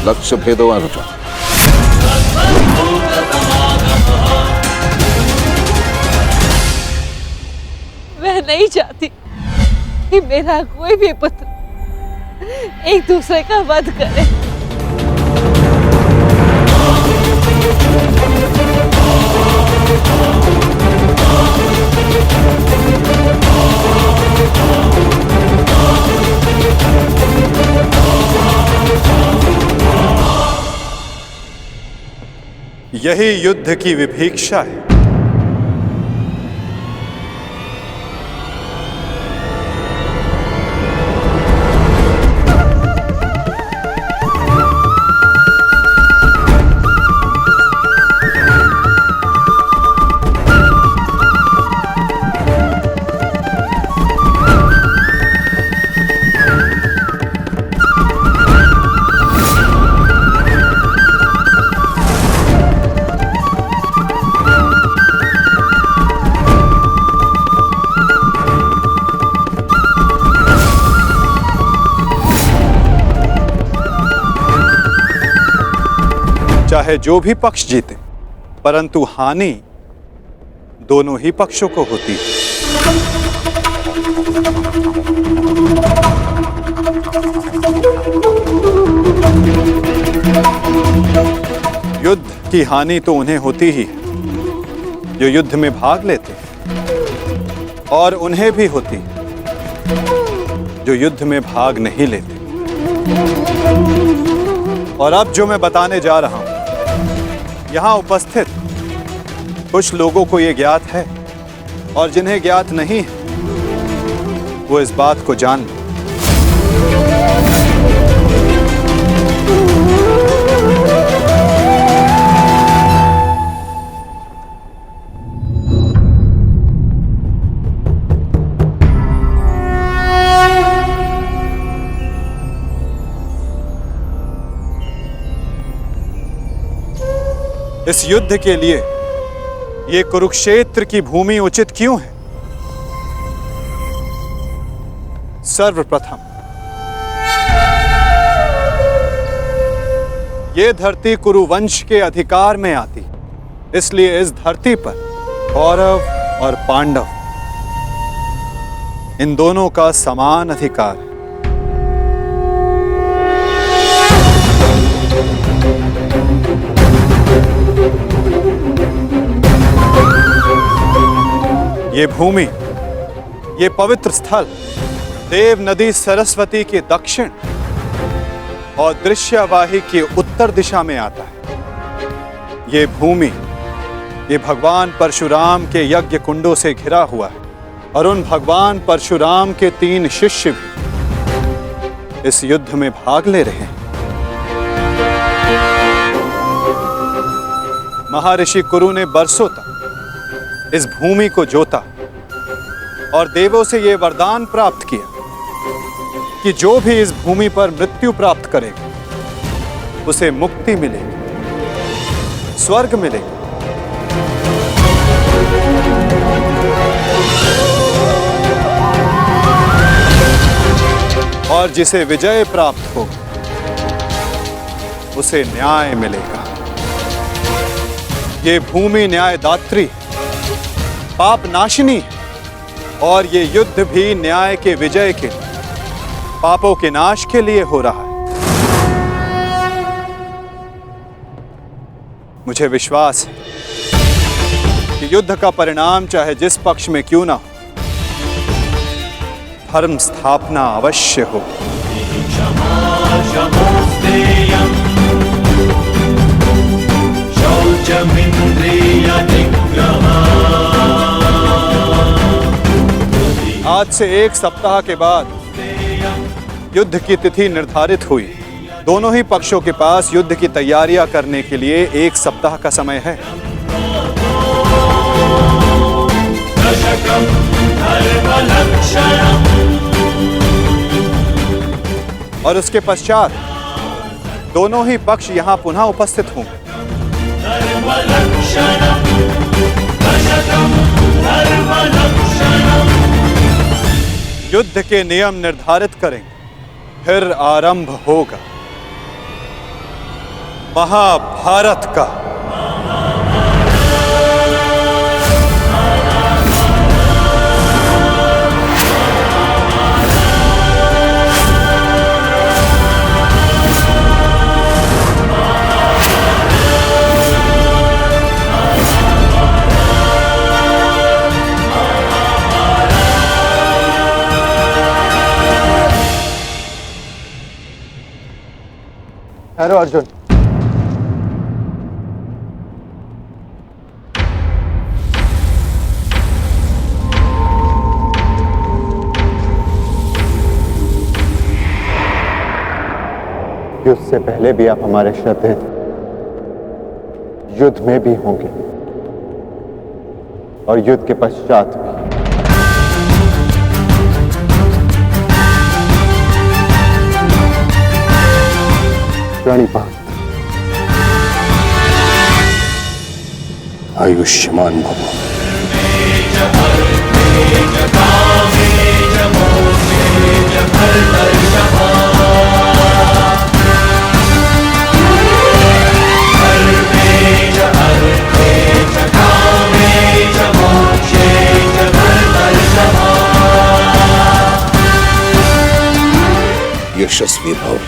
लक्ष्य भेदवाचा। मैं नहीं चाहती कि मेरा कोई भी पुत्र एक दूसरे का वध करे। यही युद्ध की विभीषा है। चाहे जो भी पक्ष जीते, परंतु हानि दोनों ही पक्षों को होती है। युद्ध की हानि तो उन्हें होती ही है जो युद्ध में भाग लेते हैं, और उन्हें भी होती जो युद्ध में भाग नहीं लेते। और अब जो मैं बताने जा रहा हूं, यहां उपस्थित कुछ लोगों को यह ज्ञात है, और जिन्हें ज्ञात नहीं है वो इस बात को जान लें। इस युद्ध के लिए ये कुरुक्षेत्र की भूमि उचित क्यों है? सर्वप्रथम ये धरती कुरुवंश के अधिकार में आती, इसलिए इस धरती पर कौरव और पांडव इन दोनों का समान अधिकार है। ये भूमि, ये पवित्र स्थल देव नदी सरस्वती के दक्षिण और दृश्यवाही के उत्तर दिशा में आता है। ये भूमि, ये भगवान परशुराम के यज्ञ कुंडों से घिरा हुआ है, और उन भगवान परशुराम के 3 शिष्य भी इस युद्ध में भाग ले रहे हैं। महर्षि कुरु ने बरसों तक इस भूमि को जोता और देवों से यह वरदान प्राप्त किया कि जो भी इस भूमि पर मृत्यु प्राप्त करेगा उसे मुक्ति मिलेगी, स्वर्ग मिलेगा। और जिसे विजय प्राप्त होगा उसे न्याय मिलेगा। ये भूमि न्यायदात्री, पाप नाशिनी है, और ये युद्ध भी न्याय के विजय के, पापों के नाश के लिए हो रहा है। मुझे विश्वास है कि युद्ध का परिणाम चाहे जिस पक्ष में क्यों ना हो, धर्म स्थापना अवश्य हो। आज से 1 सप्ताह के बाद युद्ध की तिथि निर्धारित हुई। दोनों ही पक्षों के पास युद्ध की तैयारियां करने के लिए 1 सप्ताह का समय है। और उसके पश्चात दोनों ही पक्ष यहां पुनः उपस्थित होंगे। युद्ध के नियम निर्धारित करेंगे, फिर आरंभ होगा। महाभारत का। हेलो अर्जुन, युद्ध से पहले भी आप हमारे श्रद्धेय थे, युद्ध में भी होंगे और युद्ध के पश्चात भी। प्रणिपात। आयुष्मान भव। यशस्वी भव।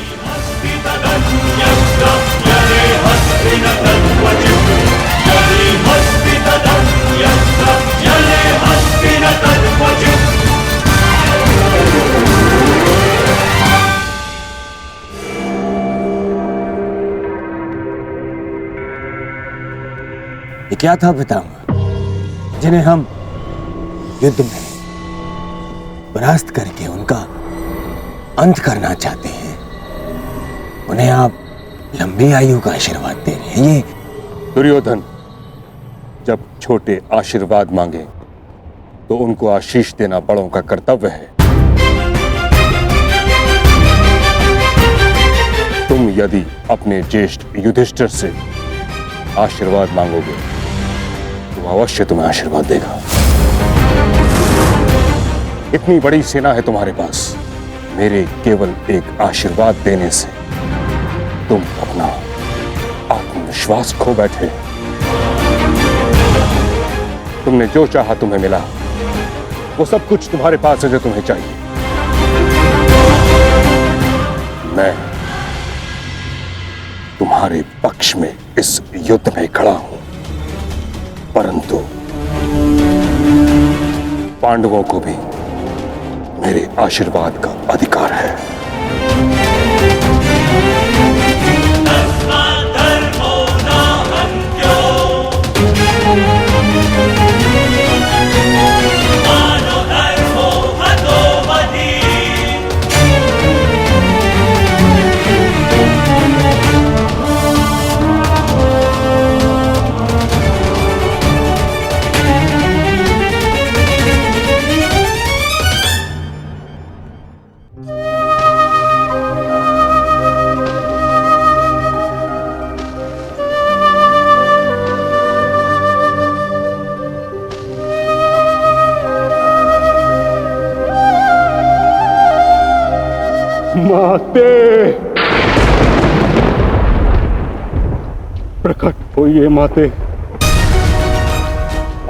ये क्या था पितामह, जिन्हें हम युद्ध में परास्त करके उनका अंत करना चाहते हैं, उन्हें आप लंबी आयु का आशीर्वाद दे रहे हैं? ये दुर्योधन जब छोटे आशीर्वाद मांगे तो उनको आशीष देना बड़ों का कर्तव्य है। तुम यदि अपने ज्येष्ठ युधिष्ठिर से आशीर्वाद मांगोगे तो अवश्य तुम्हें आशीर्वाद देगा। इतनी बड़ी सेना है तुम्हारे पास, मेरे केवल एक आशीर्वाद देने से तुम अपना आत्मविश्वास खो बैठे। तुमने जो चाहा तुम्हें मिला, वो सब कुछ तुम्हारे पास है जो तुम्हें चाहिए। मैं तुम्हारे पक्ष में इस युद्ध में खड़ा हूं, परंतु पांडवों को भी मेरे आशीर्वाद का अधिकार है। माते, प्रकट होइए माते।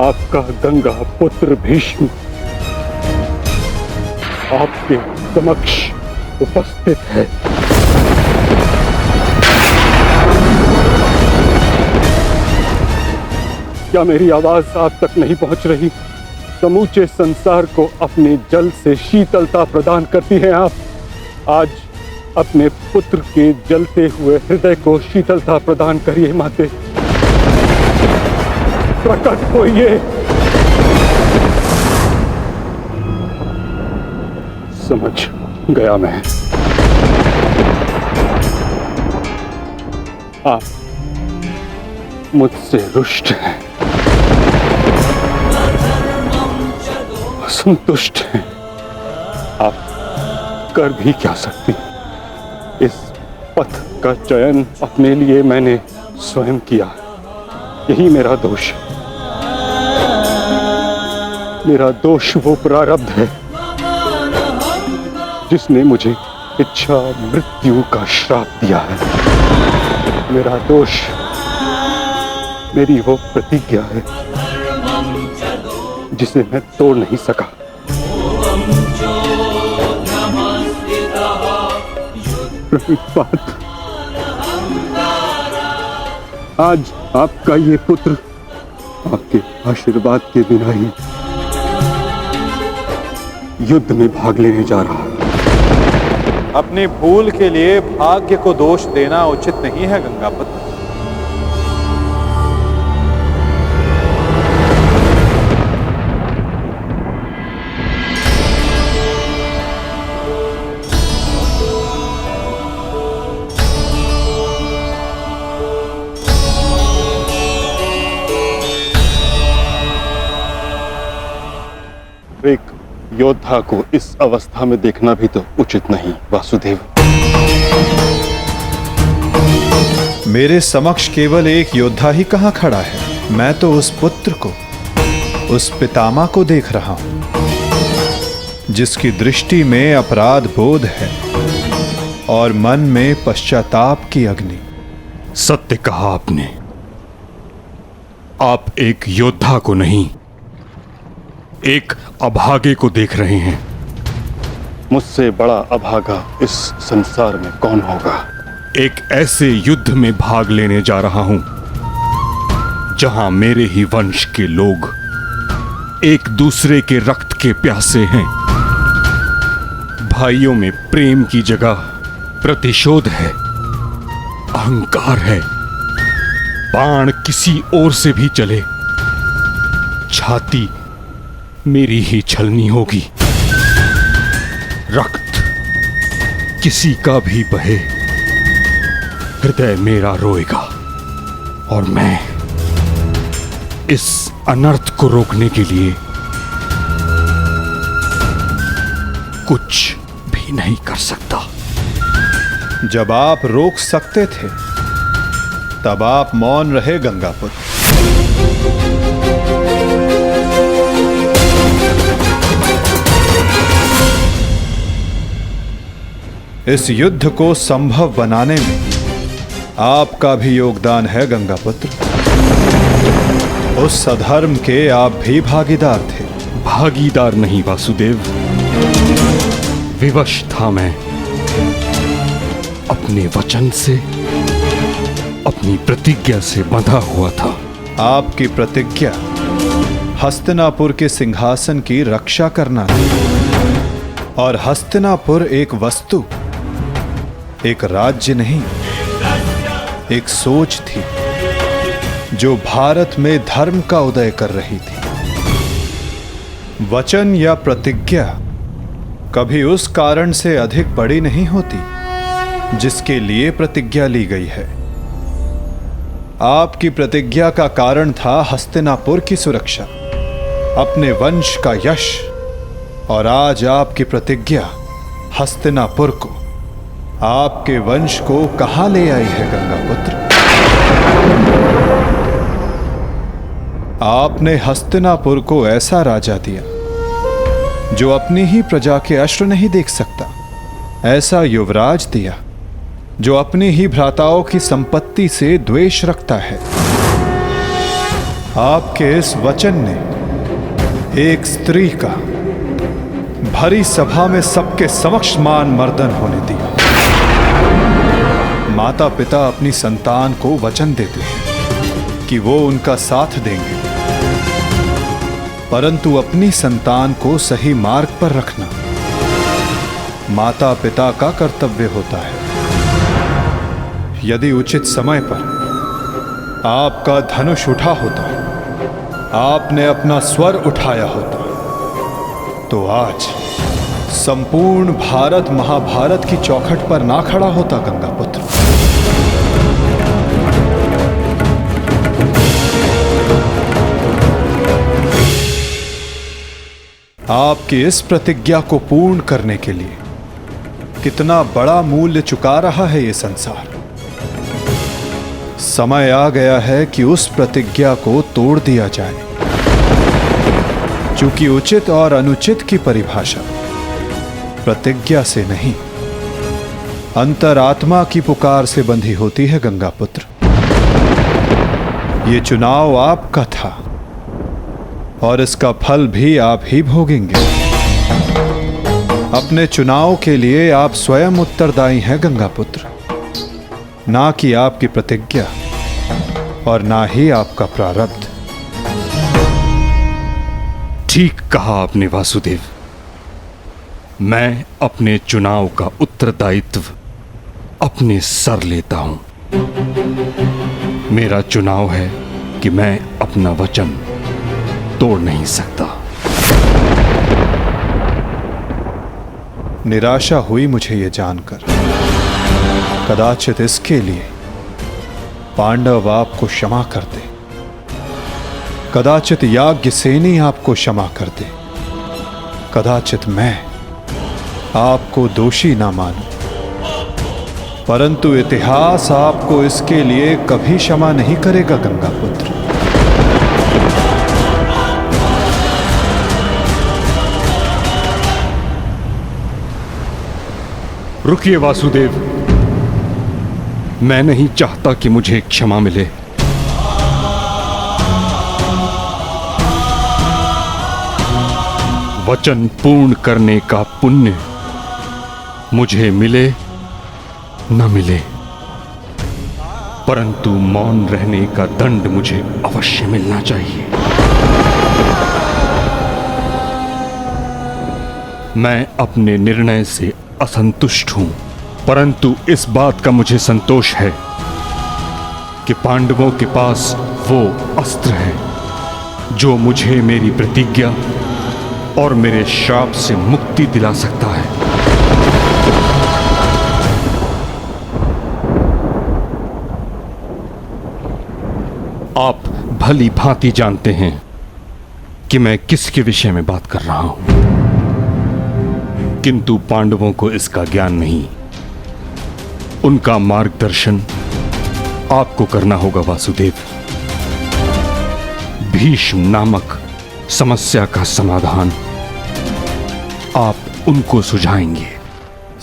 आपका गंगा पुत्र भीष्म आपके समक्ष उपस्थित है। क्या मेरी आवाज आप तक नहीं पहुंच रही? समूचे संसार को अपने जल से शीतलता प्रदान करती हैं आप। आज अपने पुत्र के जलते हुए हृदय को शीतलता प्रदान करिए माते। प्रकट होइए। समझ गया मैं। आप मुझसे रुष्ट हैं, असंतुष्ट हैं। आप कर भी क्या सकती? इस पथ का चयन अपने लिए मैंने स्वयं किया, यही मेरा दोष है। मेरा दोष वो प्रारब्ध है जिसने मुझे इच्छा मृत्यु का श्राप दिया है। मेरा दोष मेरी वो प्रतिज्ञा है जिसे मैं तोड़ नहीं सका। बात आज आपका ये पुत्र आपके आशीर्वाद के बिना ही युद्ध में भाग लेने जा रहा है। अपनी भूल के लिए भाग्य को दोष देना उचित नहीं है गंगापुत्र। एक योद्धा को इस अवस्था में देखना भी तो उचित नहीं वासुदेव। मेरे समक्ष केवल एक योद्धा ही कहां खड़ा है? मैं तो उस पुत्र को, उस पितामह को देख रहा हूं जिसकी दृष्टि में अपराध बोध है और मन में पश्चाताप की अग्नि। सत्य कहा आपने। आप एक योद्धा को नहीं, एक अभागे को देख रहे हैं। मुझसे बड़ा अभागा इस संसार में कौन होगा? एक ऐसे युद्ध में भाग लेने जा रहा हूं जहां मेरे ही वंश के लोग एक दूसरे के रक्त के प्यासे हैं। भाइयों में प्रेम की जगह प्रतिशोध है, अहंकार है। बाण किसी ओर से भी चले, छाती मेरी ही छलनी होगी। रक्त किसी का भी बहे, हृदय मेरा रोएगा और मैं इस अनर्थ को रोकने के लिए कुछ भी नहीं कर सकता। जब आप रोक सकते थे तब आप मौन रहे गंगापुत्र। इस युद्ध को संभव बनाने में आपका भी योगदान है गंगापुत्र। उस अधर्म के आप भी भागीदार थे। भागीदार नहीं वासुदेव, विवश था मैं। अपने वचन से, अपनी प्रतिज्ञा से बंधा हुआ था। आपकी प्रतिज्ञा हस्तिनापुर के सिंहासन की रक्षा करना थी और हस्तिनापुर एक वस्तु, एक राज्य नहीं, एक सोच थी जो भारत में धर्म का उदय कर रही थी। वचन या प्रतिज्ञा कभी उस कारण से अधिक बड़ी नहीं होती जिसके लिए प्रतिज्ञा ली गई है। आपकी प्रतिज्ञा का कारण था हस्तिनापुर की सुरक्षा, अपने वंश का यश, और आज आपकी प्रतिज्ञा हस्तिनापुर को, आपके वंश को कहां ले आई है गंगापुत्र? आपने हस्तिनापुर को ऐसा राजा दिया जो अपनी ही प्रजा के अश्रु नहीं देख सकता, ऐसा युवराज दिया जो अपनी ही भ्राताओं की संपत्ति से द्वेष रखता है। आपके इस वचन ने एक स्त्री का भरी सभा में सबके समक्ष मान मर्दन होने दिया। माता पिता अपनी संतान को वचन देते हैं कि वो उनका साथ देंगे, परंतु अपनी संतान को सही मार्ग पर रखना माता पिता का कर्तव्य होता है। यदि उचित समय पर आपका धनुष उठा होता, आपने अपना स्वर उठाया होता, तो आज संपूर्ण भारत महाभारत की चौखट पर ना खड़ा होता गंगापुत्र। आपकी इस प्रतिज्ञा को पूर्ण करने के लिए कितना बड़ा मूल्य चुका रहा है ये संसार। समय आ गया है कि उस प्रतिज्ञा को तोड़ दिया जाए, क्योंकि उचित और अनुचित की परिभाषा प्रतिज्ञा से नहीं अंतरात्मा की पुकार से बंधी होती है गंगा पुत्र। ये चुनाव आपका था और इसका फल भी आप ही भोगेंगे। अपने चुनाव के लिए आप स्वयं उत्तरदायी हैं गंगा पुत्र, ना कि आपकी प्रतिज्ञा और ना ही आपका प्रारब्ध। ठीक कहा आपने वासुदेव। मैं अपने चुनाव का उत्तरदायित्व अपने सर लेता हूं। मेरा चुनाव है कि मैं अपना वचन तोड़ नहीं सकता। निराशा हुई मुझे ये जानकर। कदाचित इसके लिए पांडव आपको क्षमा कर दे, कदाचित याज्ञसेनी आपको क्षमा कर दे, कदाचित मैं आपको दोषी ना मानूं, परंतु इतिहास आपको इसके लिए कभी क्षमा नहीं करेगा गंगा पुत्र। रुकिए वासुदेव, मैं नहीं चाहता कि मुझे क्षमा मिले। वचन पूर्ण करने का पुण्य मुझे मिले न मिले, परंतु मौन रहने का दंड मुझे अवश्य मिलना चाहिए। मैं अपने निर्णय से असंतुष्ट हूं, परंतु इस बात का मुझे संतोष है कि पांडवों के पास वो अस्त्र है जो मुझे मेरी प्रतिज्ञा और मेरे श्राप से मुक्ति दिला सकता है। आप भली भांति जानते हैं कि मैं किसके विषय में बात कर रहा हूं, किंतु पांडवों को इसका ज्ञान नहीं। उनका मार्गदर्शन आपको करना होगा वासुदेव। भीष्म नामक समस्या का समाधान आप उनको सुझाएंगे।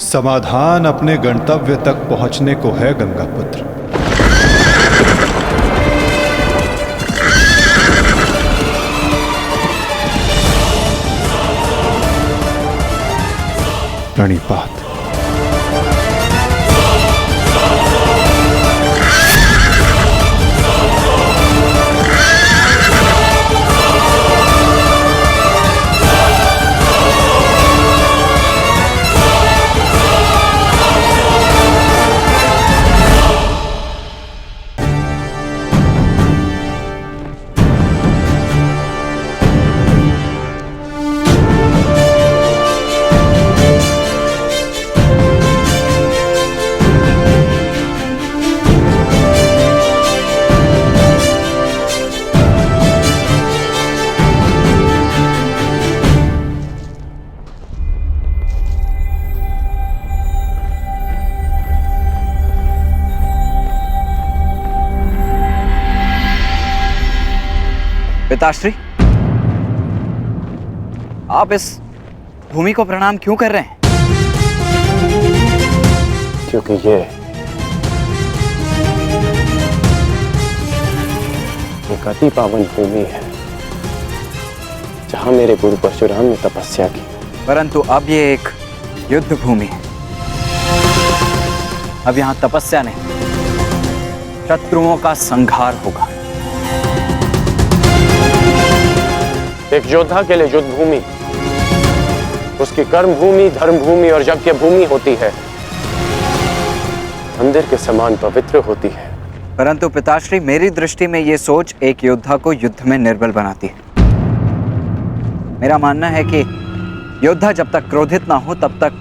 समाधान अपने गंतव्य तक पहुंचने को है गंगा पुत्र। प्रणिपात। पिताश्री, आप इस भूमि को प्रणाम क्यों कर रहे हैं? क्योंकि ये एक अति पावन भूमि है जहां मेरे गुरु परशुराम ने तपस्या की। परंतु अब ये एक युद्ध भूमि है। अब यहां तपस्या नहीं, शत्रुओं का संहार होगा। एक योद्धा के लिए युद्ध भूमि उसकी कर्म भूमि, धर्म भूमि और यज्ञ भूमि होती है। मंदिर के समान पवित्र होती है। परंतु पिताश्री, मेरी दृष्टि में ये सोच एक योद्धा को युद्ध में निर्बल बनाती है। मेरा मानना है कि योद्धा जब तक क्रोधित ना हो तब तक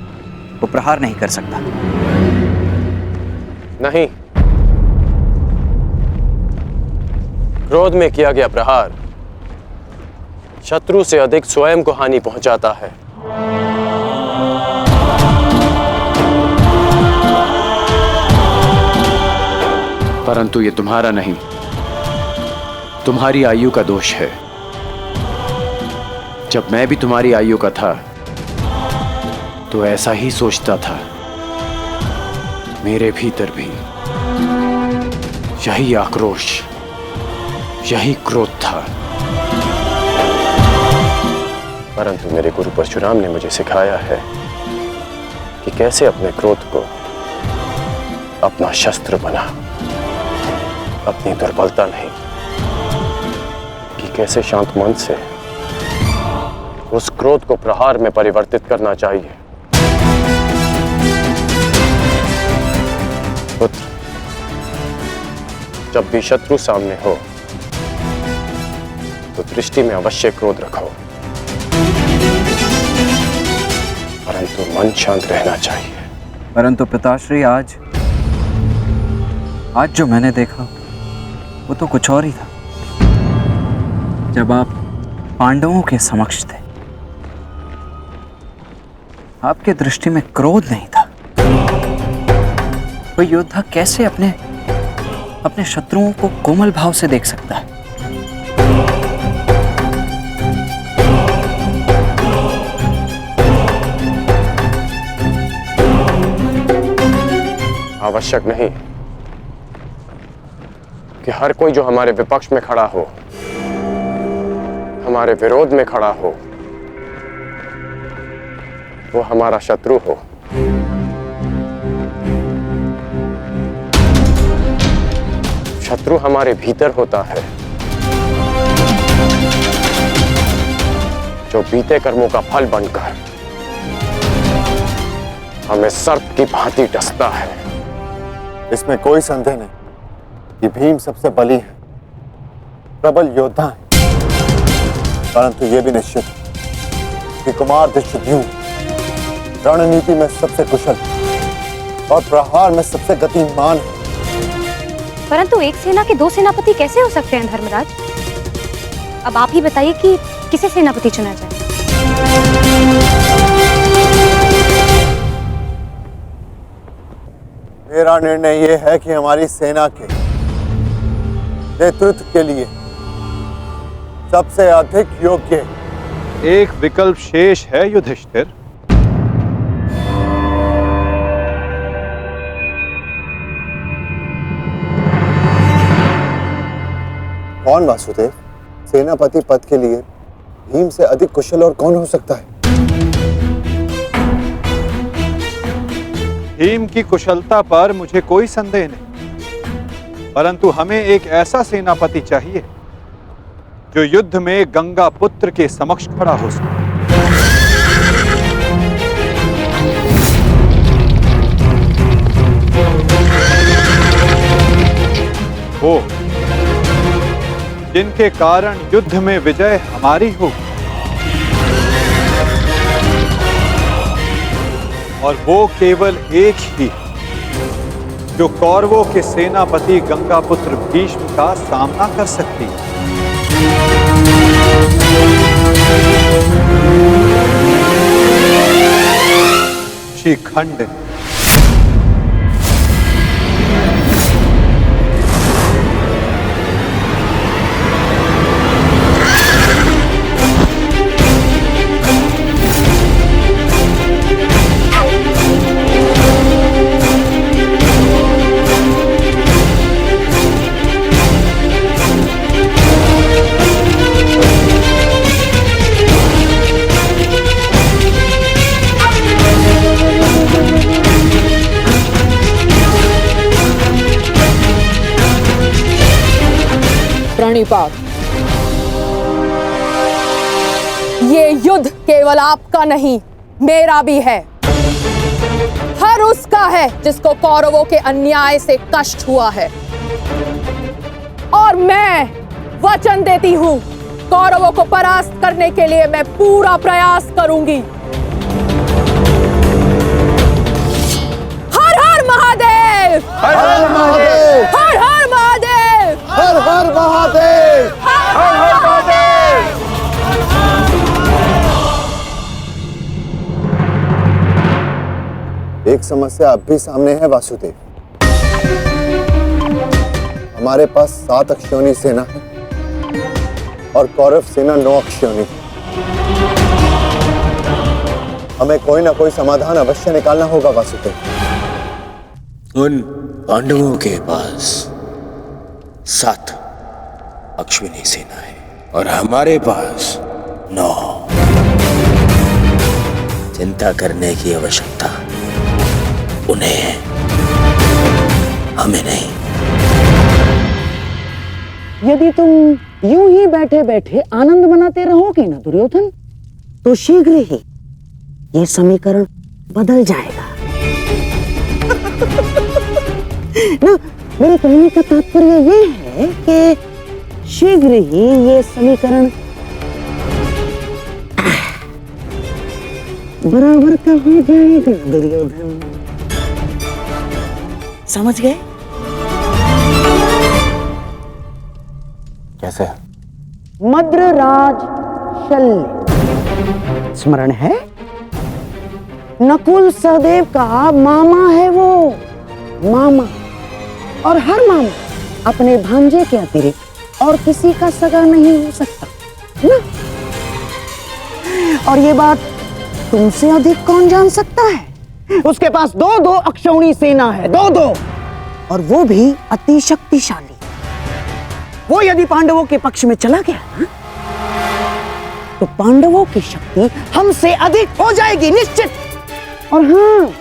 वो प्रहार नहीं कर सकता। नहीं, क्रोध में किया गया प्रहार शत्रु से अधिक स्वयं को हानि पहुंचाता है। परंतु ये तुम्हारा नहीं, तुम्हारी आयु का दोष है। जब मैं भी तुम्हारी आयु का था तो ऐसा ही सोचता था, मेरे भीतर भी यही आक्रोश, यही क्रोध था। परंतु मेरे गुरु परशुराम ने मुझे सिखाया है कि कैसे अपने क्रोध को अपना शस्त्र बना, अपनी दुर्बलता नहीं, कि कैसे शांत मन से उस क्रोध को प्रहार में परिवर्तित करना चाहिए। पुत्र, जब भी शत्रु सामने हो तो दृष्टि में अवश्य क्रोध रखो, परंतु मन शांत रहना चाहिए। परंतु पिताश्री आज जो मैंने देखा वो तो कुछ और ही था। जब आप पांडवों के समक्ष थे, आपके दृष्टि में क्रोध नहीं था। कोई योद्धा कैसे अपने शत्रुओं को कोमल भाव से देख सकता है? आवश्यक नहीं कि हर कोई जो हमारे विपक्ष में खड़ा हो, हमारे विरोध में खड़ा हो, वो हमारा शत्रु हो। शत्रु हमारे भीतर होता है, जो बीते कर्मों का फल बनकर हमें सर्प की भांति डसता है। इसमें कोई संदेह नहीं कि भीम सबसे बली है, प्रबल योद्धा है। परंतु यह भी निश्चित है कि कुमार धृष्टद्युम्न रणनीति में सबसे कुशल और प्रहार में सबसे गतिमान है। परंतु एक सेना के दो सेनापति कैसे हो सकते हैं धर्मराज? अब आप ही बताइए कि किसे सेनापति चुना जाए। मेरा निर्णय यह है कि हमारी सेना के नेतृत्व के लिए सबसे अधिक योग्य एक विकल्प शेष है युधिष्ठिर। कौन वासुदेव? सेनापति पद के लिए भीम से अधिक कुशल और कौन हो सकता है? भीम की कुशलता पर मुझे कोई संदेह नहीं, परंतु हमें एक ऐसा सेनापति चाहिए जो युद्ध में गंगा पुत्र के समक्ष खड़ा हो सके। वो जिनके कारण युद्ध में विजय हमारी हो, और वो केवल एक ही जो कौरवों के सेनापति गंगापुत्र भीष्म का सामना कर सकती है। शिखंड। प्रणिपात, ये युद्ध केवल आपका नहीं, मेरा भी है। हर उसका है जिसको कौरवों के अन्याय से कष्ट हुआ है। और मैं वचन देती हूं, कौरवों को परास्त करने के लिए मैं पूरा प्रयास करूंगी। हर हर महादेव! हर हर महादेव! हर हर महादेव! हर हर महादेव! हर हर महादेव! एक समस्या अब भी सामने है वासुदेव। हमारे पास 7 अक्षौणी सेना है और कौरव सेना 9 अक्षौणी। हमें कोई ना कोई समाधान अवश्य निकालना होगा वासुदेव। उन पांडवों के पास 7 अश्विनी सेना है और हमारे पास 9। चिंता करने की आवश्यकता उन्हें है, हमें नहीं। यदि तुम यूं ही बैठे बैठे आनंद मनाते रहोगे ना दुर्योधन, तो शीघ्र ही ये समीकरण बदल जाएगा। ना, मेरे कहने का तात्पर्य ये है कि शीघ्र ही ये समीकरण बराबर का हो जाएगा दुर्योधन। समझ गए? कैसे? मद्रराज शल्य, स्मरण है? नकुल सहदेव का मामा है वो, मामा। और हर मामा अपने भांजे के अतिरिक्त और किसी का सगा नहीं हो सकता ना। और ये बात तुमसे अधिक कौन जान सकता है? उसके पास 2 अक्षौणी सेना है, 2। और वो भी अति शक्तिशाली। वो यदि पांडवों के पक्ष में चला गया ना, तो पांडवों की शक्ति हमसे अधिक हो जाएगी निश्चित। और हाँ,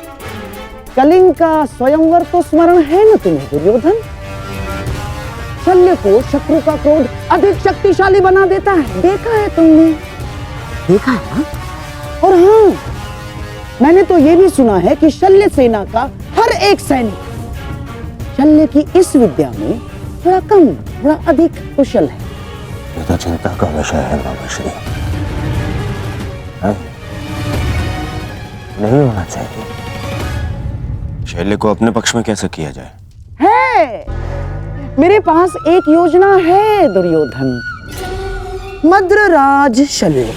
कलिंग का स्वयंवर तो स्मरण है ना तुम्हें दुर्योधन? शल्य को शत्रु का क्रोध अधिक शक्तिशाली बना देता है, देखा है तुमने? देखा है ना? और हाँ, मैंने तो ये भी सुना है कि शल्य सेना का हर एक सैनिक शल्य की इस विद्या में थोड़ा कम, थोड़ा अधिक कुशल है। ये तो चिंता का विषय है मामाश्री। नहीं होना चाहिए। शैल्य को अपने पक्ष में कैसे किया जाए? है, मेरे पास एक योजना है दुर्योधन। मद्रराज शल्य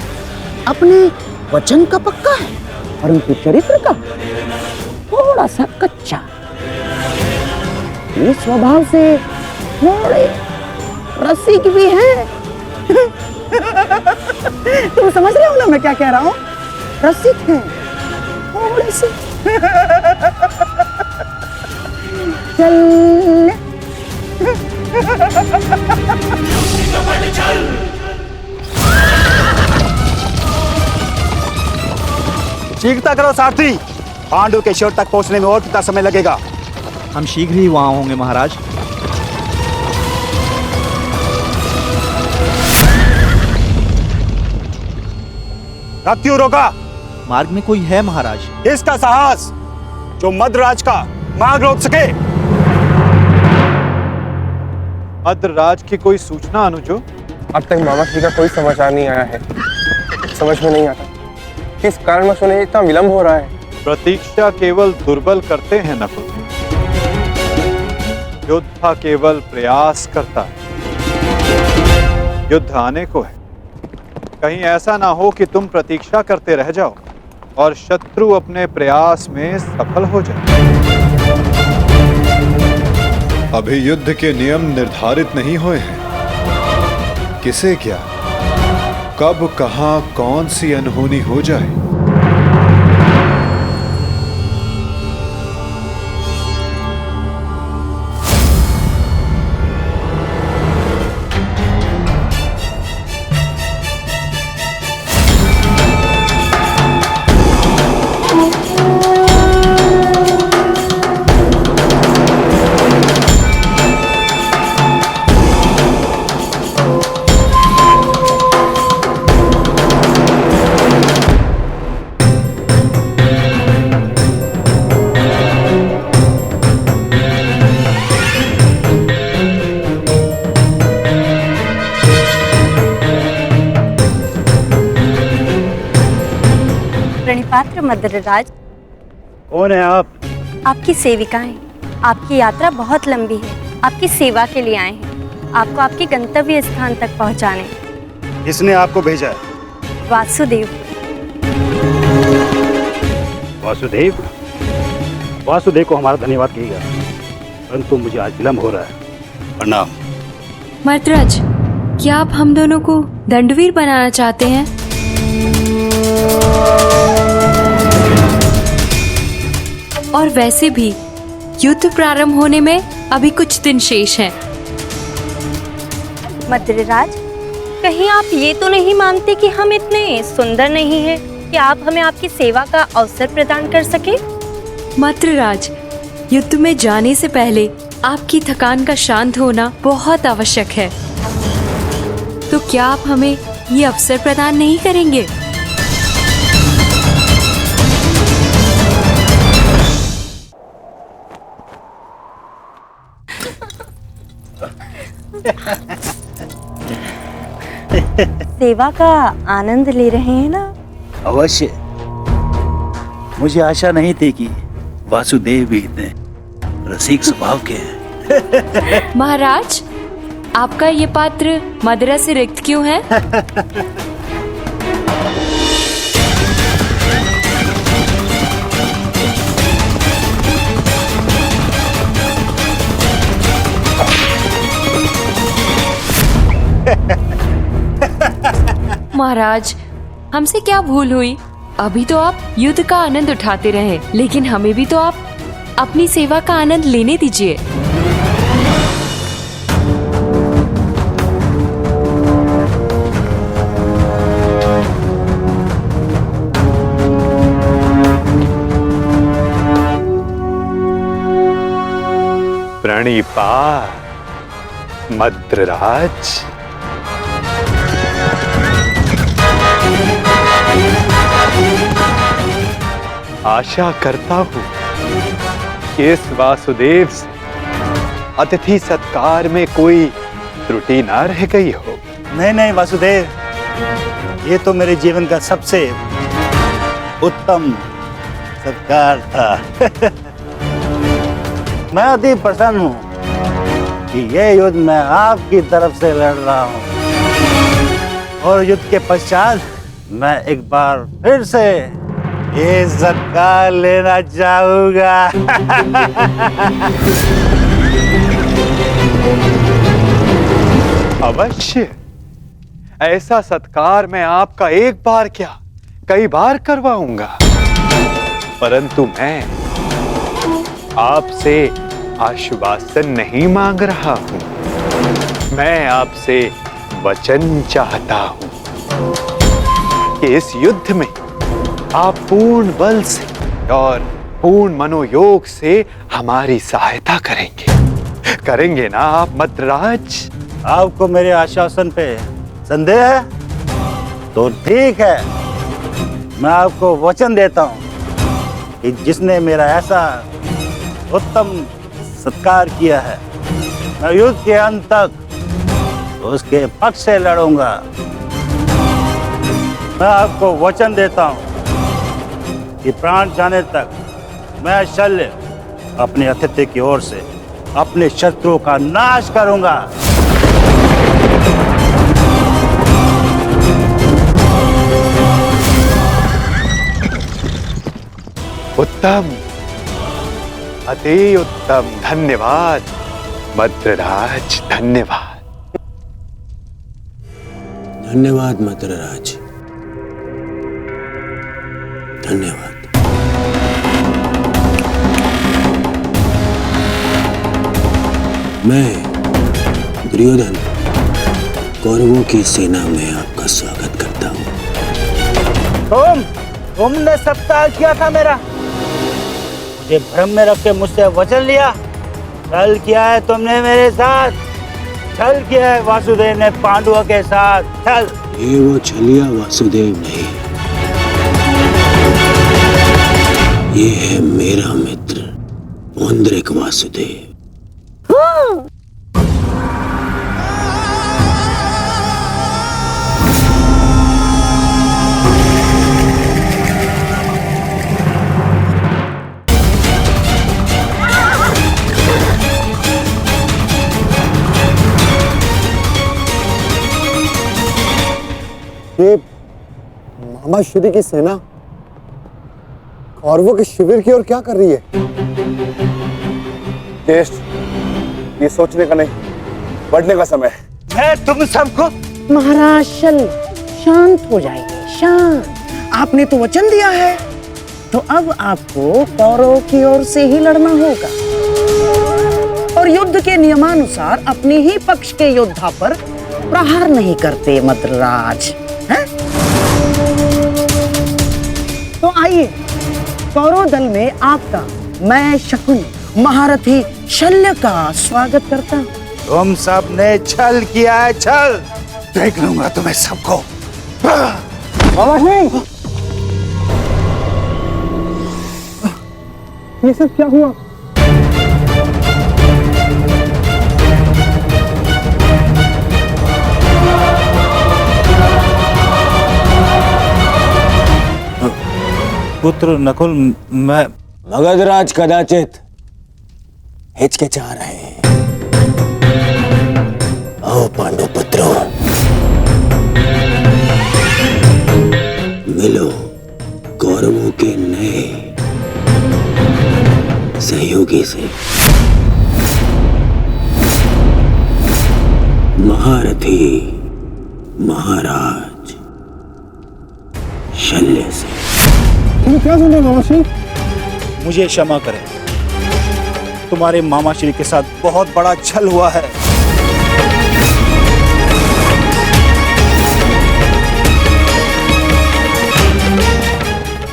अपने वचन का पक्का है, परंतु चरित्र का थोड़ा सा कच्चा। ये स्वभाव से थोड़े रसिक भी हैं। तुम समझ रहे हो ना मैं क्या कह रहा हूँ? रसिक हैं थोड़े से। चल शीघ्रता करो सारथी, पांडु के शिविर तक पहुंचने में और कितना समय लगेगा? हम शीघ्र ही वहां होंगे महाराज। रथ क्यों रोका? मार्ग में कोई है महाराज। इसका साहस जो मद्रराज का मार्ग रोक सके। मद्रराज की कोई सूचना अनुजो? अब तक मामा श्री का कोई समाचार नहीं आया है। समझ में नहीं आता किस कारणवश उन्हें इतना विलंब हो रहा है। प्रतीक्षा केवल दुर्बल करते हैं नकुल, योद्धा केवल प्रयास करता है। युद्ध आने को है, कहीं ऐसा ना हो कि तुम प्रतीक्षा करते रह जाओ और शत्रु अपने प्रयास में सफल हो जाए। अभी युद्ध के नियम निर्धारित नहीं हुए हैं। किसे क्या, कब, कहां, कौन सी अनहोनी हो जाए। प्रणिपात्र मद्रराज। कौन है आप? आपकी सेविकाएं। आपकी यात्रा बहुत लंबी है, आपकी सेवा के लिए आए हैं, आपको आपके गंतव्य स्थान तक पहुंचाने। किसने आपको भेजा है? वासुदेव। वासुदेव? वासुदेव को हमारा धन्यवाद कहिएगा, परंतु मुझे आज विलंब हो रहा है। प्रणाम। मद्रराज, क्या आप हम दोनों को दंडवीर बनाना चाहते हैं? और वैसे भी युद्ध प्रारंभ होने में अभी कुछ दिन शेष हैं। मद्रराज, कहीं आप ये तो नहीं मानते कि हम इतने सुंदर नहीं हैं कि आप हमें आपकी सेवा का अवसर प्रदान कर सके? मद्रराज, युद्ध में जाने से पहले आपकी थकान का शांत होना बहुत आवश्यक है। तो क्या आप हमें ये अवसर प्रदान नहीं करेंगे? सेवा का आनंद ले रहे हैं ना? अवश्य। मुझे आशा नहीं थी कि वासुदेव भी इतने रसिक स्वभाव के हैं। महाराज, आपका ये पात्र मदिरा से रिक्त क्यों है? महाराज, हमसे क्या भूल हुई? अभी तो आप युद्ध का आनंद उठाते रहे, लेकिन हमें भी तो आप अपनी सेवा का आनंद लेने दीजिए। प्रणिपात मद्रराज। आशा करता हूं कि इस वासुदेव से अतिथि सत्कार में कोई त्रुटि ना रह गई हो। नहीं नहीं वासुदेव, ये तो मेरे जीवन का सबसे उत्तम सत्कार था। मैं अति प्रसन्न हूँ कि ये युद्ध मैं आपकी तरफ से लड़ रहा हूँ, और युद्ध के पश्चात मैं एक बार फिर से ये सत्कार लेना चाहूंगा। अवश्य, ऐसा सत्कार मैं आपका एक बार क्या कई बार करवाऊंगा, परंतु मैं आपसे आश्वासन नहीं मांग रहा हूं। मैं आपसे वचन चाहता हूं कि इस युद्ध में आप पूर्ण बल से और पूर्ण मनोयोग से हमारी सहायता करेंगे ना आप मद्रराज? आपको मेरे आश्वासन पे संदेह है? तो ठीक है, मैं आपको वचन देता हूं कि जिसने मेरा ऐसा उत्तम सत्कार किया है, मैं युद्ध के अंत तक उसके पक्ष से लड़ूंगा। मैं आपको वचन देता हूं कि प्राण जाने तक मैं शल्य अपने अतिथि की ओर से अपने शत्रुओं का नाश करूंगा। उत्तम, अति उत्तम। धन्यवाद मद्रराज, धन्यवाद। धन्यवाद मद्रराज, धन्यवाद। मैं दुर्योधन कौरवों की सेना में आपका स्वागत करता हूँ। तुमने सत्कार किया था मेरा, मुझे भ्रम में रख के मुझसे वचन लिया। छल किया है तुमने मेरे साथ, छल किया है वासुदेव ने पांडवों के साथ, छल। ये वो छलिया वासुदेव नहीं, ये है मेरा मित्र पुंडरीक वासुदेव। ये मामा श्री की सेना कौरवों के शिविर की ओर क्या कर रही है? ज्येष्ठ, ये सोचने का नहीं, बढ़ने का समय है। मैं तुम सबको महाराज शांत हो जाइए, शांत। आपने तो वचन दिया है, तो अब आपको कौरवों की ओर से ही लड़ना होगा। और युद्ध के नियमानुसार अपने ही पक्ष के योद्धा पर प्रहार नहीं करते मद्रराज, हैं? तो आइए, कौरव दल में आपका मैं शकुन महारथी शल्य का स्वागत करता हूँ। तुम सब ने छल किया है, छल। देख लूंगा तुम्हें सबको। ये सब क्या हुआ? पुत्र नकुल, मैं मगधराज कदाचित हिचकिचा रहे हैं। आओ पांडु पुत्रों, मिलो कौरवों के नए सहयोगी से, महारथी महाराज शल्य से। तुम क्या सुन रहे हो मामाश्री? मुझे क्षमा करें, तुम्हारे मामाश्री के साथ बहुत बड़ा छल हुआ है।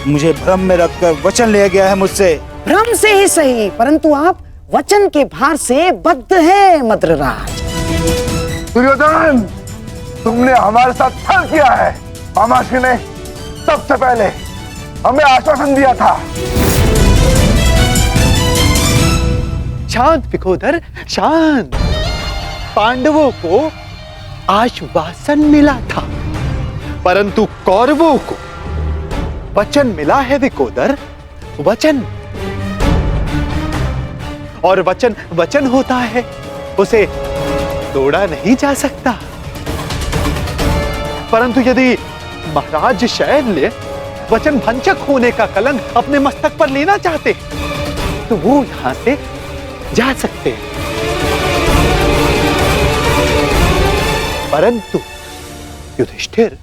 मुझे भ्रम में रखकर वचन लिया गया है मुझसे। भ्रम से ही सही, परंतु आप वचन के भार से बद्ध हैं मद्रराज। दुर्योधन, तुमने हमारे साथ छल किया है। मामाश्री ने सबसे पहले हमें आश्वासन दिया था। शांत विकोदर, शांत। पांडवों को आश्वासन मिला था, परंतु कौरवों को वचन मिला है विकोदर, वचन। और वचन वचन होता है, उसे तोड़ा नहीं जा सकता। परंतु यदि महाराज शैल्य वचन भंजक होने का कलंक अपने मस्तक पर लेना चाहते तो वो यहां से जा सकते हैं। परंतु युधिष्ठिर,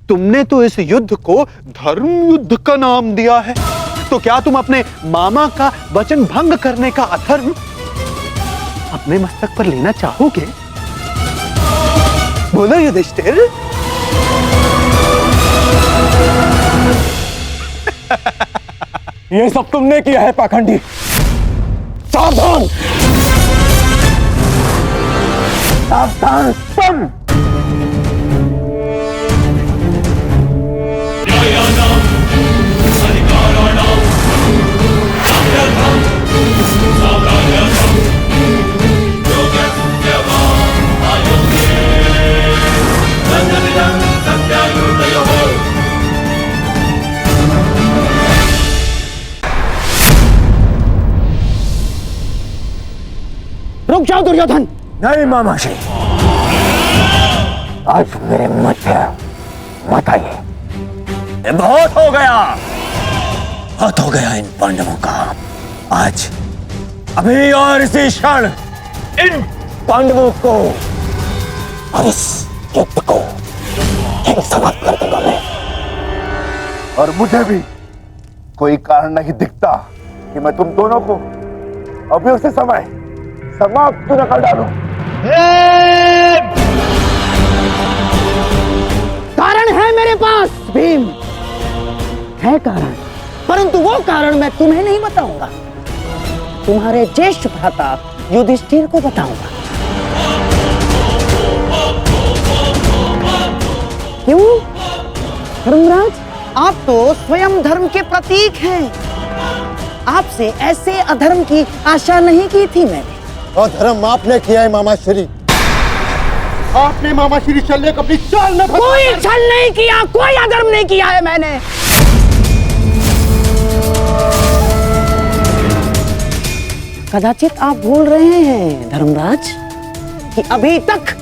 तुमने तो इस युद्ध को धर्म युद्ध का नाम दिया है, तो क्या तुम अपने मामा का वचन भंग करने का अधर्म अपने मस्तक पर लेना चाहोगे? बोलो युधिष्ठिर। ये सब तुमने किया है पाखंडी। सावधान, सावधान तुम। रुक जाओ दुर्योधन। नहीं मामाश्री, आज मेरे मध्य मत आइए। बहुत हो गया, बहुत हो गया इन पांडवों का। आज अभी और इसी क्षण इन पांडवों को और इस युद्ध को समाप्त कर दूंगा मैं। और मुझे भी कोई कारण नहीं दिखता कि मैं तुम दोनों को अभी उसी समय समाप्त न कर डालूं। कारण है मेरे पास भीम, है कारण, परंतु वो कारण मैं तुम्हें नहीं बताऊंगा, तुम्हारे ज्येष्ठ भ्राता युधिष्ठिर को बताऊंगा। क्यों धर्मराज, आप तो स्वयं धर्म के प्रतीक हैं। आपसे ऐसे अधर्म की आशा नहीं की थी मैंने। अधर्म आपने किया है मामाश्री। आपने मामाश्री शल्य को अपनी चाल में फंसा। कोई छल नहीं किया, कोई अधर्म नहीं किया है मैंने। कदाचित आप भूल रहे हैं धर्मराज कि अभी तक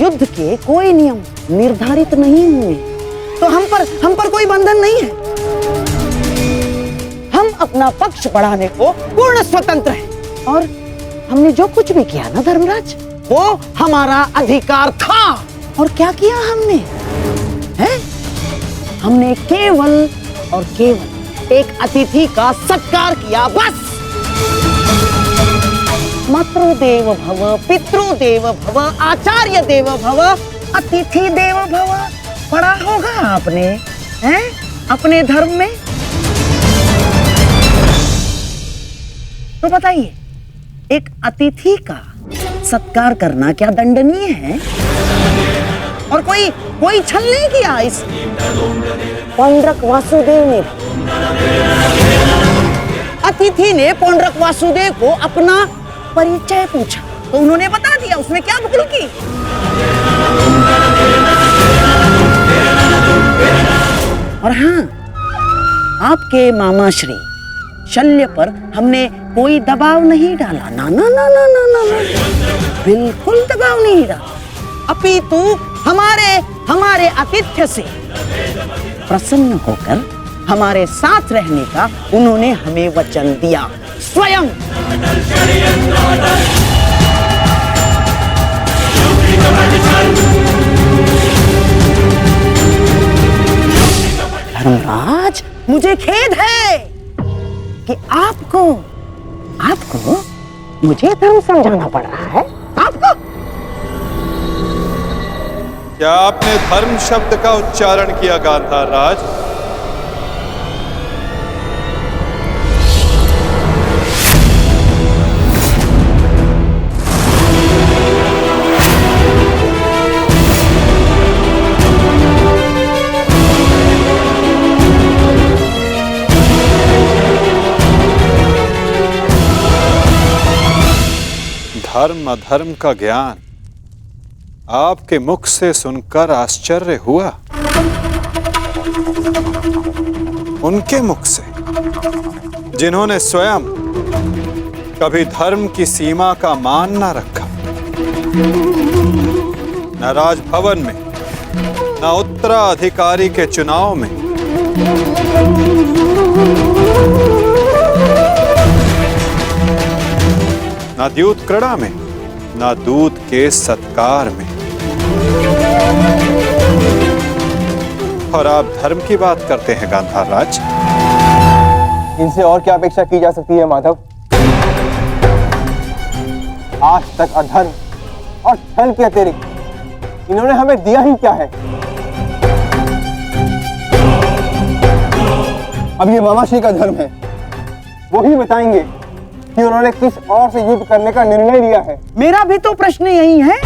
युद्ध के कोई नियम निर्धारित नहीं हुए, तो हम पर कोई बंधन नहीं है। हम अपना पक्ष बढ़ाने को पूर्ण स्वतंत्र हैं, और हमने जो कुछ भी किया ना धर्मराज, वो हमारा अधिकार था। और क्या किया हमने? हैं? हमने केवल और केवल एक अतिथि का सत्कार किया, बस। मातृदेव भव, पितृदेव भव, आचार्य देव भव, अतिथि देव भव। पढ़ा होगा आपने, हैं? अपने धर्म में। तो बताइए, एक अतिथि का सत्कार करना क्या दंडनीय है? और कोई छल नहीं किया इस पौंड्रक वासुदेव ने। अतिथि ने पौंड्रक वासुदेव को अपना परिचय पूछा तो उन्होंने बता दिया, उसमें क्या भूल की? और हाँ, आपके मामा श्री शल्य पर हमने कोई दबाव नहीं डाला। ना ना ना ना ना ना, ना। बिल्कुल दबाव नहीं डाला, अपितु हमारे आतिथ्य से प्रसन्न होकर हमारे साथ रहने का उन्होंने हमें वचन दिया स्वयं। धर्मराज, मुझे खेद है कि आपको मुझे धर्म समझाना पड़ रहा है। आपको क्या आपने धर्म शब्द का उच्चारण किया गांधार राज? धर्म अधर्म का ज्ञान आपके मुख से सुनकर आश्चर्य हुआ, उनके मुख से जिन्होंने स्वयं कभी धर्म की सीमा का मान न रखा, न राजभवन में, न उत्तराधिकारी के चुनाव में, न द्यूत क्रीड़ा में, न दूत के सत्कार में। और आप धर्म की बात करते हैं गांधार राज। इनसे और क्या अपेक्षा की जा सकती है माधव? आज तक अधर्म और छल के अतिरिक्त इन्होंने हमें दिया ही क्या है? अब ये मामाश्री का धर्म है, वो ही बताएंगे कि उन्होंने किस और से युद्ध करने का निर्णय लिया है। मेरा भी तो प्रश्न यही है,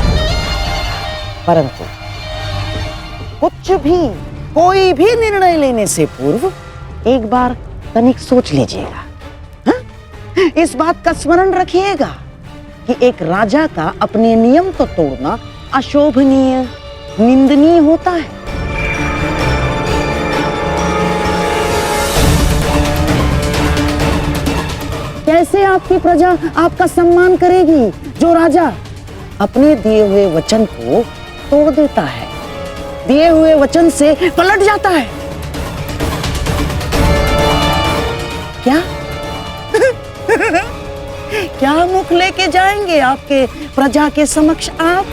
परंतु कुछ भी कोई भी निर्णय लेने से पूर्व एक बार तनिक सोच लीजिएगा। हाँ? इस बात का स्मरण रखिएगा कि एक राजा का अपने नियम को तोड़ना अशोभनीय, निंदनीय होता है। कैसे आपकी प्रजा आपका सम्मान करेगी जो राजा अपने दिए हुए वचन को तोड़ देता है, दिए हुए वचन से पलट जाता है? क्या क्या मुख लेके जाएंगे आपके प्रजा के समक्ष आप?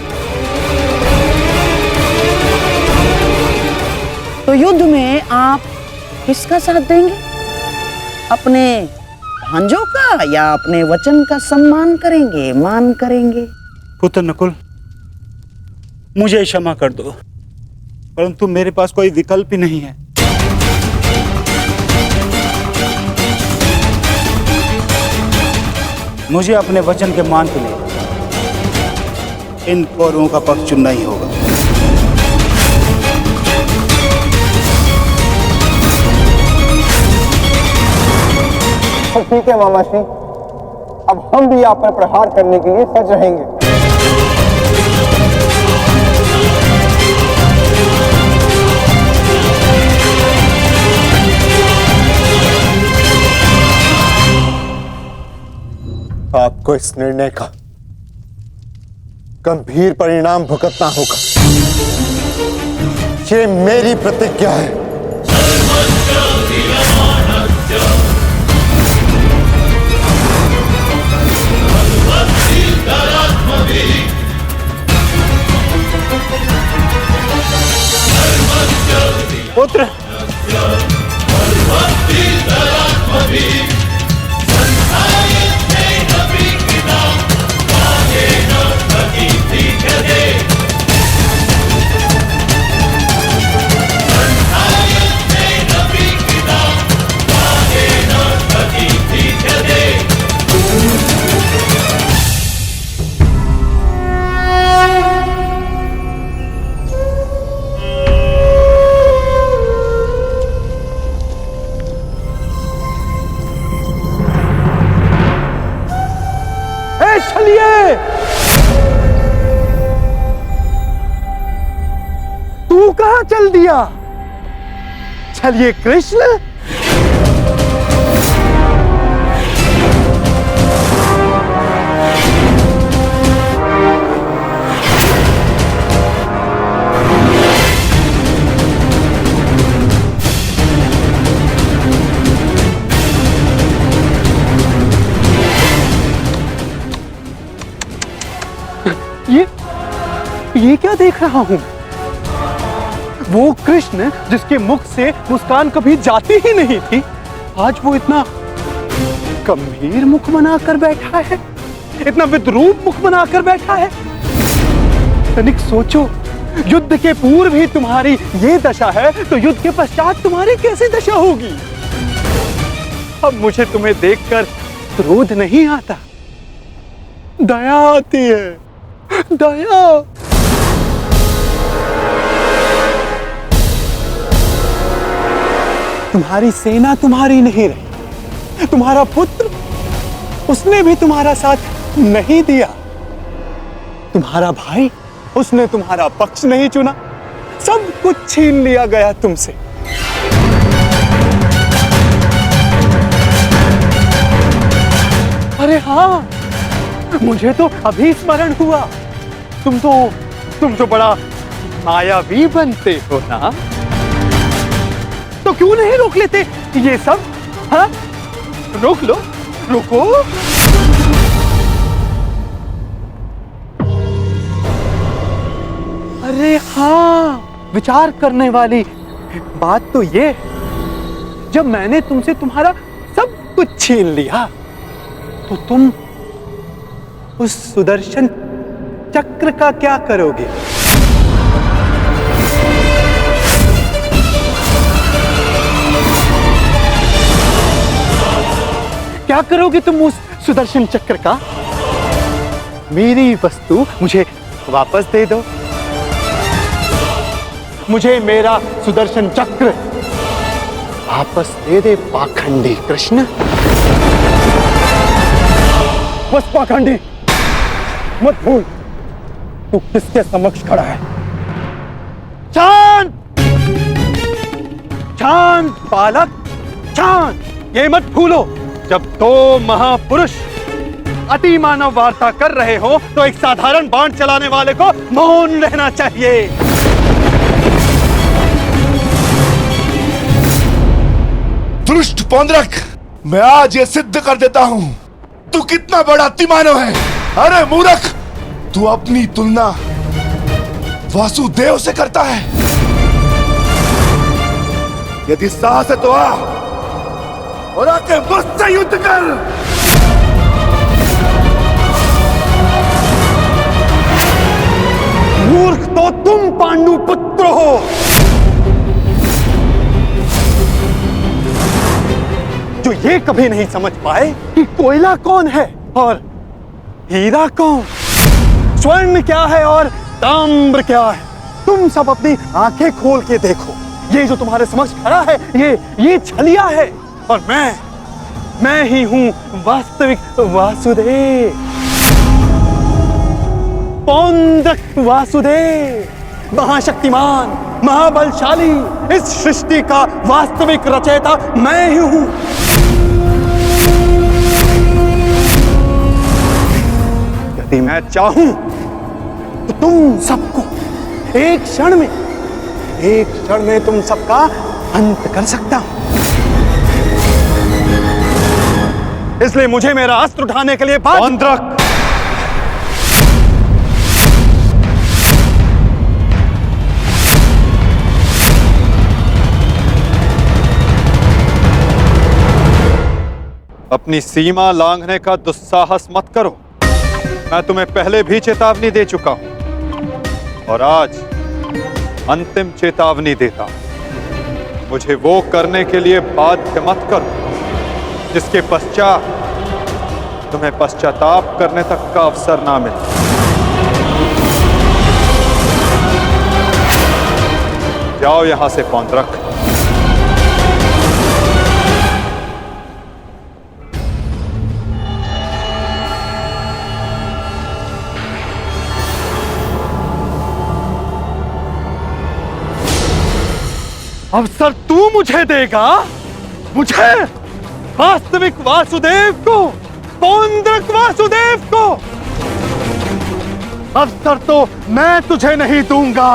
तो युद्ध में आप किसका साथ देंगे? अपने भांजों का या अपने वचन का सम्मान करेंगे, मान करेंगे? पुत्र नकुल, मुझे क्षमा कर दो, परंतु मेरे पास कोई विकल्प ही नहीं है। मुझे अपने वचन के मान के लिए इन कौरवों का पक्ष चुनना ही होगा। तो ठीक है मामाश्री, अब हम भी आप पर प्रहार करने के लिए सज रहेंगे। आपको इस निर्णय का गंभीर परिणाम भुगतना होगा, ये मेरी प्रतिज्ञा है। पुत्र, पता चल दिया। चलिए कृष्ण, ये क्या देख रहा हूं? वो कृष्ण जिसके मुख से मुस्कान कभी जाती ही नहीं थी, आज वो इतना गंभीर मुख बनाकर बैठा है, इतना विद्रूप मुख बनाकर बैठा है। तनिक सोचो, युद्ध के पूर्व ही तुम्हारी ये दशा है, तो युद्ध के पश्चात तुम्हारी कैसी दशा होगी? अब मुझे तुम्हें देखकर क्रोध नहीं आता, दया आती है, दया। तुम्हारी सेना तुम्हारी नहीं रही, तुम्हारा पुत्र, उसने भी तुम्हारा साथ नहीं दिया। तुम्हारा भाई, उसने तुम्हारा पक्ष नहीं चुना, सब कुछ छीन लिया गया तुमसे। अरे हाँ, मुझे तो अभी स्मरण हुआ, तुम तो बड़ा मायावी बनते हो ना, तो क्यों नहीं रोक लेते ये सब? हाँ, रोक लो, रुको। अरे हाँ, विचार करने वाली बात तो ये, जब मैंने तुमसे तुम्हारा सब कुछ छीन लिया, तो तुम उस सुदर्शन चक्र का क्या करोगे? क्या करोगे तुम उस सुदर्शन चक्र का? मेरी वस्तु मुझे वापस दे दो, मुझे मेरा सुदर्शन चक्र वापस दे दे पाखंडी कृष्ण। बस पाखंडी, मत भूल तू किसके समक्ष खड़ा है। शांत, शांत बालक, शांत। ये मत भूलो, जब दो महापुरुष अति मानव वार्ता कर रहे हो, तो एक साधारण बाण चलाने वाले को मौन रहना चाहिए। दुष्ट पौंद्रक, मैं आज ये सिद्ध कर देता हूं तू कितना बड़ा अतिमानव है। अरे मूर्ख, तू अपनी तुलना वासुदेव से करता है। यदि साहस है तो आ और आके मुझसे युद्ध कर। मूर्ख तो तुम पांडु पुत्र हो। जो ये कभी नहीं समझ पाए कि कोयला कौन है और हीरा कौन, स्वर्ण क्या है और ताम्र क्या है। तुम सब अपनी आंखें खोल के देखो, ये जो तुम्हारे समक्ष खड़ा है, ये छलिया है, और मैं ही हूं वास्तविक वासुदेव, पौंद्रक वासुदेव, महाशक्तिमान, महाबलशाली। इस सृष्टि का वास्तविक रचयिता मैं ही हूं। यदि मैं चाहूं तो तुम सबको एक क्षण में तुम सबका अंत कर सकता हूं। इसलिए मुझे मेरा अस्त्र उठाने के लिए पौंद्रक, अपनी सीमा लांघने का दुस्साहस मत करो। मैं तुम्हें पहले भी चेतावनी दे चुका हूं और आज अंतिम चेतावनी देता हूं। मुझे वो करने के लिए बाध्य मत करो जिसके पश्चात तुम्हें पश्चाताप करने तक का अवसर ना मिले। जाओ यहां से पौंद्रक। अवसर तू मुझे देगा, मुझे, वास्तविक वासुदेव को, पौंड्रक वासुदेव को। अवसर तो मैं तुझे नहीं दूंगा।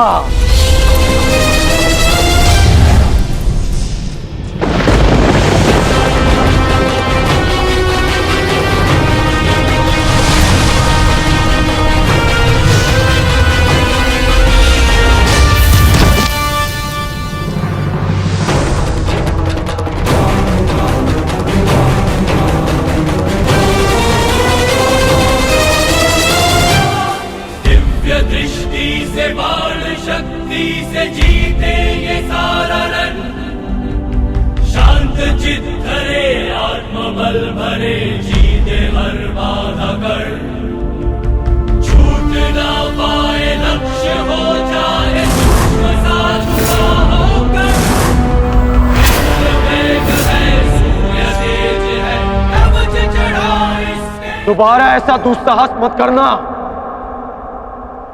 दोबारा ऐसा दुस्साहस मत करना,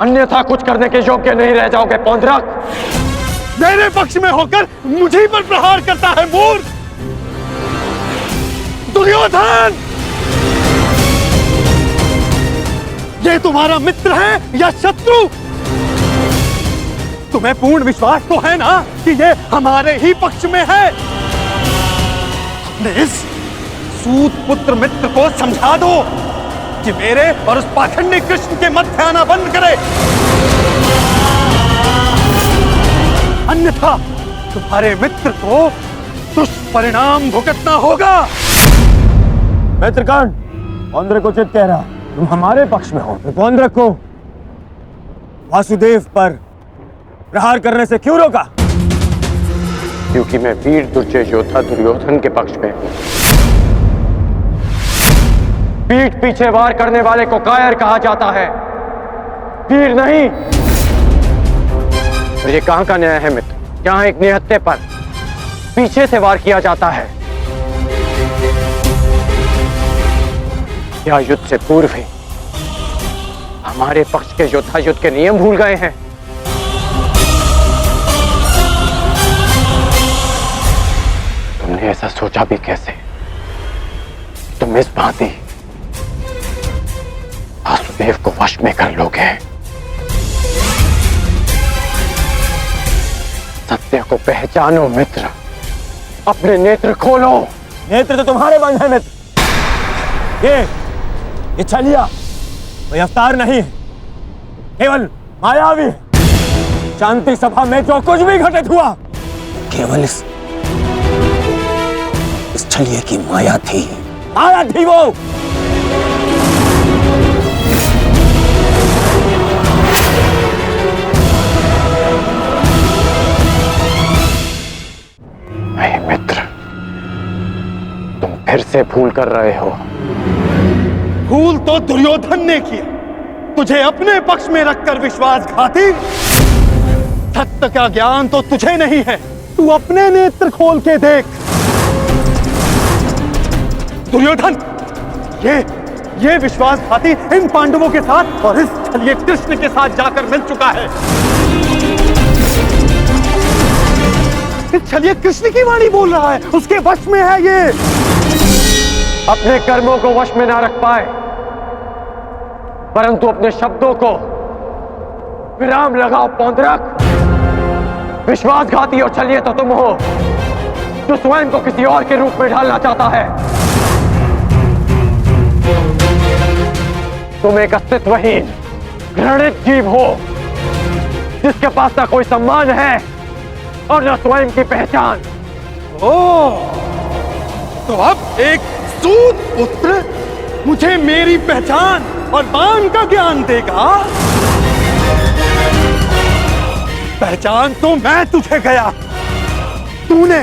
अन्यथा कुछ करने के योग्य नहीं रह जाओगे पौंड्रक। मेरे पक्ष में होकर मुझे पर प्रहार करता है मूर्ख दुर्योधन। ये तुम्हारा मित्र है या शत्रु? तुम्हें पूर्ण विश्वास तो है ना कि ये हमारे ही पक्ष में है। अपने इस सूत पुत्र मित्र को समझा दो कि मेरे और उस पाखंडी कृष्ण के मध्य आना बंद करे, अन्यथा तुम्हारे मित्र को दुष्परिणाम भुगतना होगा। मित्रगण, पौंड्रक को चित कह रहा, तुम हमारे पक्ष में हो तो पौंड्रक को वासुदेव पर प्रहार करने से क्यों रोका? क्योंकि मैं वीर दुर्जय योद्धा दुर्योधन के पक्ष में हूं। पीठ पीछे वार करने वाले को कायर कहा जाता है, वीर नहीं। और ये कहां का न्याय है मित्र, जहां एक निहत्थे पर पीछे से वार किया जाता है? क्या युद्ध से पूर्व ही हमारे पक्ष के योद्धा युद्ध के नियम भूल गए हैं? तुमने ऐसा सोचा भी कैसे? तुम इस भांति वासुदेव को वश में कर लोगे? सत्य को पहचानो मित्र, अपने नेत्र खोलो। नेत्र तो तुम्हारे बंद है मित्र। ये छलिया कोई अवतार नहीं है, केवल मायावी है। शांति सभा में जो कुछ भी घटित हुआ केवल इस छलिए की माया थी। माया थी वो। मित्र, तुम फिर से भूल कर रहे हो। भूल तो दुर्योधन ने किया, तुझे अपने पक्ष में रखकर विश्वासघाती। सत्य का ज्ञान तो तुझे नहीं है, तू अपने नेत्र खोल के देख। दुर्योधन, ये विश्वासघाती इन पांडवों के साथ और इस छलिए कृष्ण के साथ जाकर मिल चुका है। इस छलिए कृष्ण की वाणी बोल रहा है, उसके वश में है ये। अपने कर्मों को वश में ना रख पाए, परंतु अपने शब्दों को विराम लगाओ पौंड्रक। विश्वासघाती और छलिए तो तुम हो, जो स्वयं को किसी और के रूप में ढालना चाहता है। तुम एक अस्तित्वहीन घृणित जीव हो, जिसके पास ना कोई सम्मान है और न स्वयं की पहचान। तो अब एक सूत पुत्र मुझे मेरी पहचान और मान का ज्ञान देगा? पहचान तो मैं तुझे गया। तूने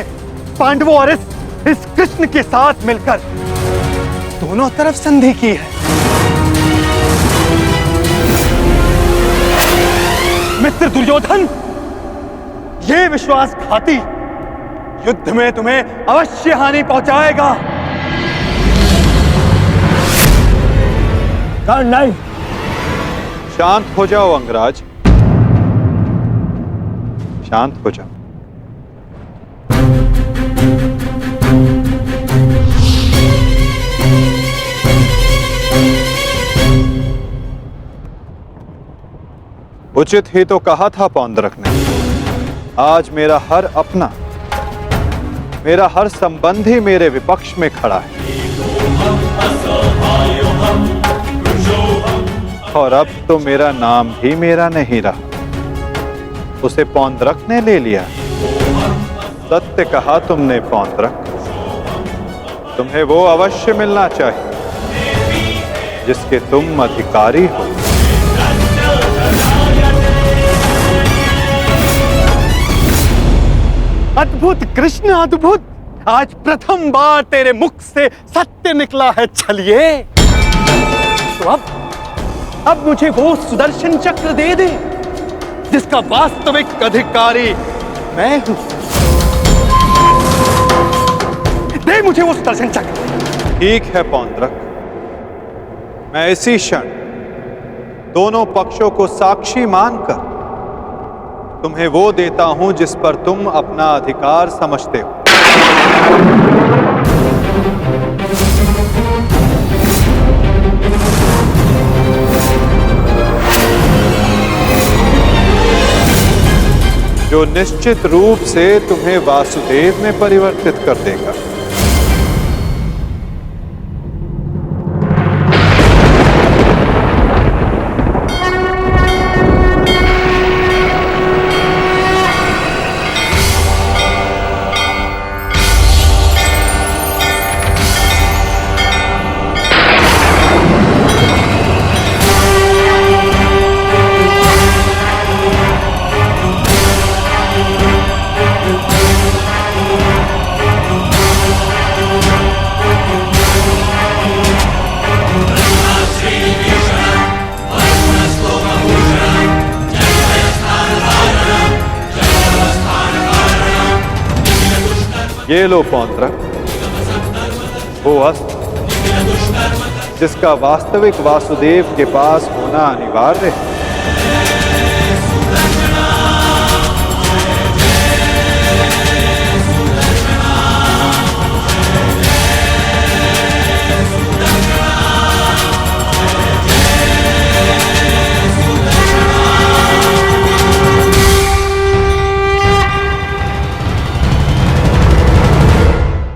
पांडवों और इस कृष्ण के साथ मिलकर दोनों तरफ संधि की है। मित्र दुर्योधन, ये विश्वासघाती युद्ध में तुम्हें अवश्य हानि पहुंचाएगा। नहीं। शांत हो जाओ अंगराज, शांत हो जाओ। उचित ही तो कहा था पौंड्रक ने। आज मेरा हर अपना, मेरा हर संबंधी मेरे विपक्ष में खड़ा है, और अब तो मेरा नाम भी मेरा नहीं रहा, उसे पौंड्रक ने ले लिया। सत्य कहा तुमने पौंड्रक, तुम्हें वो अवश्य मिलना चाहिए जिसके तुम अधिकारी हो। अद्भुत कृष्ण अद्भुत, आज प्रथम बार तेरे मुख से सत्य निकला है। चलिए तो अब मुझे वो सुदर्शन चक्र दे दे जिसका वास्तविक अधिकारी मैं हूं। दे मुझे वो सुदर्शन चक्र। ठीक है पौंड्रक, मैं इसी क्षण दोनों पक्षों को साक्षी मानकर तुम्हें वो देता हूं जिस पर तुम अपना अधिकार समझते हो। जो निश्चित रूप से तुम्हें वासुदेव में परिवर्तित कर देगा। ये लो पौंड्रक, वो अस्त्र जिसका वास्तविक वासुदेव के पास होना अनिवार्य है।